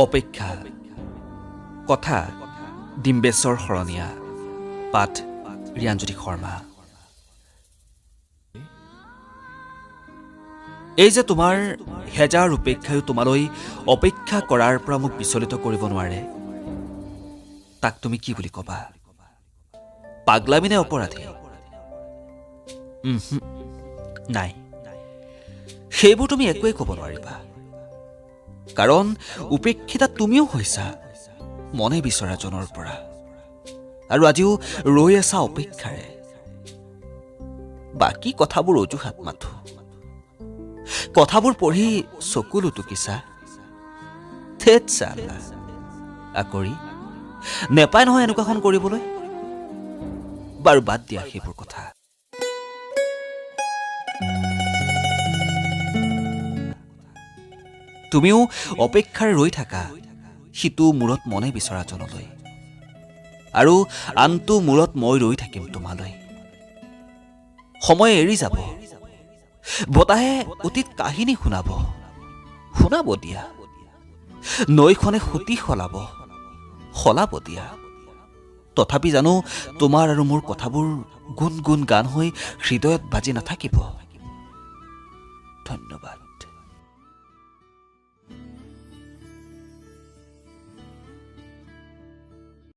অপেক্ষা কথা ডিম্বেশ্বৰ শৰণীয়া পাঠ ৰিয়াঞ্জ্যোতি শৰ্মা। এই যে তোমাৰ হেজাৰ উপেক্ষায়ো তোমালৈ অপেক্ষা কৰাৰ পৰা মোক বিচলিত কৰিব নোৱাৰে, তাক তুমি কি বুলি কবা? পাগলামি নে অপৰাধী? নাই, সেইবোৰ তুমি একোৱেই ক'ব নোৱাৰিবা। কাৰণ উপেক্ষিতা তুমিও হৈছা মনে বিচৰাজনৰ পৰা, আৰু আজিও ৰৈ আছা অপেক্ষাৰে। বাকী কথাবোৰ অজুহাত মাথো, কথাবোৰ পঢ়ি চকুলো টুকিছা। থেত চালা, আকৰি নেপায় নহয় এনেকুৱাখন কৰিবলৈ। বাৰু বাদ দিয়া সেইবোৰ কথা। তুমিও অপেক্ষাৰে ৰৈ থাকা সিটো মূৰত মনে বিচৰাজনলৈ, আৰু আনটো মূৰত মই ৰৈ থাকিম তোমালৈ। সময় এৰি যাব, বতাহে অতীত কাহিনী শুনাব দিয়া। নৈখনে সুতি সলাব দিয়া। তথাপি জানো তোমাৰ আৰু মোৰ কথাবোৰ গুণ গুণ গান হৈ হৃদয়ত বাজি নাথাকিব। ধন্যবাদ।